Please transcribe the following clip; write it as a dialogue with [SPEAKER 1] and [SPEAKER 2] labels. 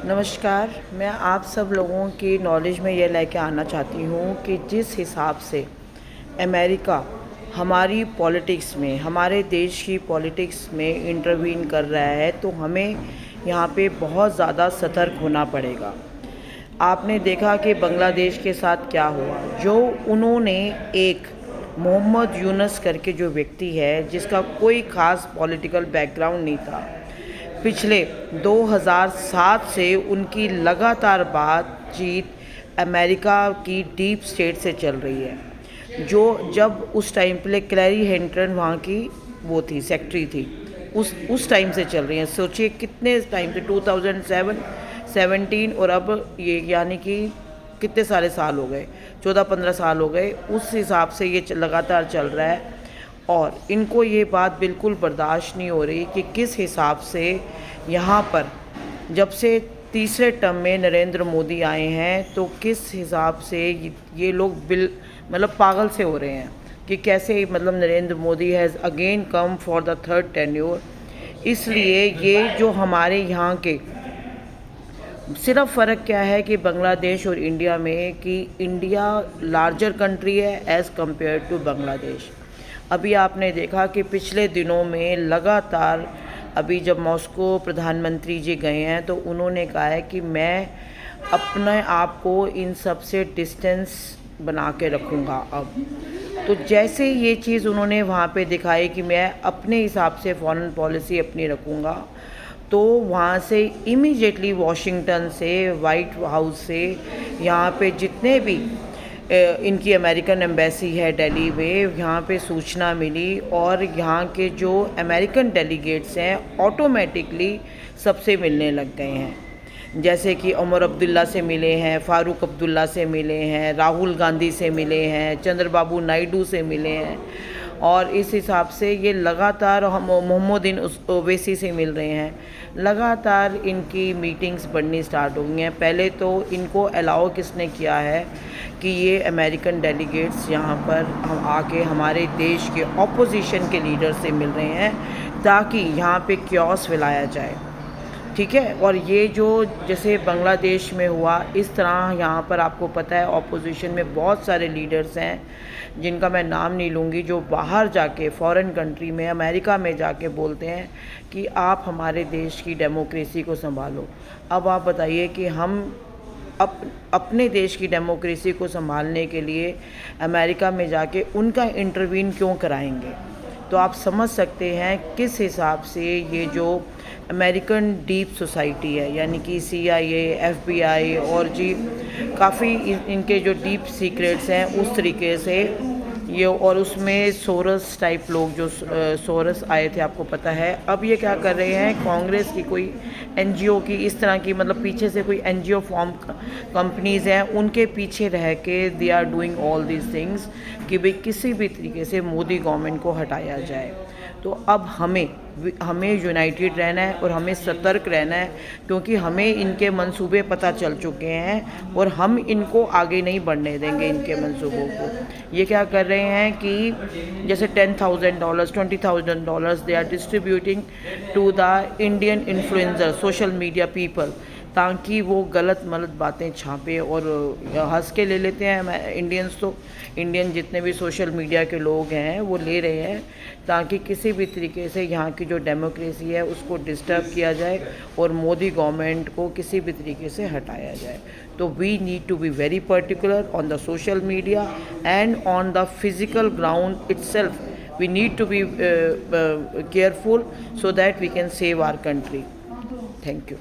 [SPEAKER 1] नमस्कार। मैं आप सब लोगों की नॉलेज में ये लेके आना चाहती हूँ कि जिस हिसाब से अमेरिका हमारी पॉलिटिक्स में, हमारे देश की पॉलिटिक्स में इंटरवीन कर रहा है, तो हमें यहाँ पे बहुत ज़्यादा सतर्क होना पड़ेगा। आपने देखा कि बांग्लादेश के साथ क्या हुआ, जो उन्होंने एक मोहम्मद यूनुस करके जो व्यक्ति है, जिसका कोई ख़ास पॉलिटिकल बैकग्राउंड नहीं था, पिछले 2007 से उनकी लगातार बातचीत अमेरिका की डीप स्टेट से चल रही है। जो जब उस टाइम पे क्लैरी हेंटन वहाँ की वो थी, सेक्रेटरी थी, उस टाइम से चल रही हैं। सोचिए कितने टाइम से, 2007, 17 और अब ये, यानी कि कितने सारे साल हो गए, 14-15 साल हो गए। उस हिसाब से ये लगातार चल रहा है और इनको ये बात बिल्कुल बर्दाश्त नहीं हो रही कि किस हिसाब से यहाँ पर जब से तीसरे टर्म में नरेंद्र मोदी आए हैं, तो किस हिसाब से ये लोग मतलब पागल से हो रहे हैं कि कैसे, मतलब Narendra Modi has again come for the third tenure. इसलिए ये जो हमारे यहाँ के सिर्फ फ़र्क क्या है कि बांग्लादेश और इंडिया में, कि इंडिया लार्जर कंट्री है एज़ कम्पेयर टू बांग्लादेश। अभी आपने देखा कि पिछले दिनों में लगातार, अभी जब मॉस्को प्रधानमंत्री जी गए हैं, तो उन्होंने कहा है कि मैं अपने आप को इन सब से डिस्टेंस बना के रखूँगा। अब तो जैसे ये चीज़ उन्होंने वहाँ पे दिखाई कि मैं अपने हिसाब से फॉरेन पॉलिसी अपनी रखूँगा, तो वहाँ से इमीडिएटली वॉशिंगटन से, वाइट हाउस से, यहाँ पे जितने भी इनकी अमेरिकन एम्बेसी है दिल्ली में, यहाँ पे सूचना मिली और यहाँ के जो अमेरिकन डेलीगेट्स हैं ऑटोमेटिकली सबसे मिलने लग गए हैं। जैसे कि उमर अब्दुल्ला से मिले हैं, फ़ारूक अब्दुल्ला से मिले हैं, राहुल गांधी से मिले हैं, चंद्रबाबू नायडू से मिले हैं। और इस हिसाब से ये लगातार हम मोहम्मद ओवैसी से मिल रहे हैं। लगातार इनकी मीटिंग्स बढ़नी स्टार्ट हो गई हैं। पहले तो इनको अलाउ किसने किया है कि ये अमेरिकन डेलीगेट्स यहाँ पर हम आके हमारे देश के ऑपोजिशन के लीडर से मिल रहे हैं, ताकि यहाँ पे क्योस फैलाया जाए, ठीक है। और ये जो जैसे बांग्लादेश में हुआ, इस तरह यहाँ पर आपको पता है ऑपोजिशन में बहुत सारे लीडर्स हैं, जिनका मैं नाम नहीं लूँगी, जो बाहर जाके फॉरेन कंट्री में, अमेरिका में जाके बोलते हैं कि आप हमारे देश की डेमोक्रेसी को संभालो। अब आप बताइए कि हम अपने देश की डेमोक्रेसी को संभालने के लिए अमेरिका में जाके उनका इंटरवीन क्यों कराएंगे। तो आप समझ सकते हैं किस हिसाब से ये जो अमेरिकन डीप सोसाइटी है, यानी कि CIA, FBI और जी काफ़ी इनके जो डीप सीक्रेट्स हैं, उस तरीके से ये, और उसमें सोरस टाइप लोग, जो सोरस आए थे, आपको पता है। अब ये क्या कर रहे हैं, कांग्रेस की कोई NGO की, इस तरह की, मतलब पीछे से कोई NGO फॉर्म कंपनीज़ हैं, उनके पीछे रह के they are doing all these things कि भाई किसी भी तरीके से मोदी गवर्नमेंट को हटाया जाए। तो अब हमें यूनाइटेड रहना है और हमें सतर्क रहना है, क्योंकि हमें इनके मंसूबे पता चल चुके हैं और हम इनको आगे नहीं बढ़ने देंगे। इनके मंसूबों को ये क्या कर रहे हैं कि जैसे $10,000, $20,000 they are distributing to the Indian influencer, social media people, ताकि वो गलत मलत बातें छापे। और हंस के ले लेते हैं इंडियंस, तो इंडियन जितने भी सोशल मीडिया के लोग हैं वो ले रहे हैं, ताकि किसी भी तरीके से यहाँ की जो डेमोक्रेसी है उसको डिस्टर्ब किया जाए और मोदी गवर्नमेंट को किसी भी तरीके से हटाया जाए। तो we need to be very particular on the social media and on the physical ground itself. We need to be careful so that we can save our country. Thank you.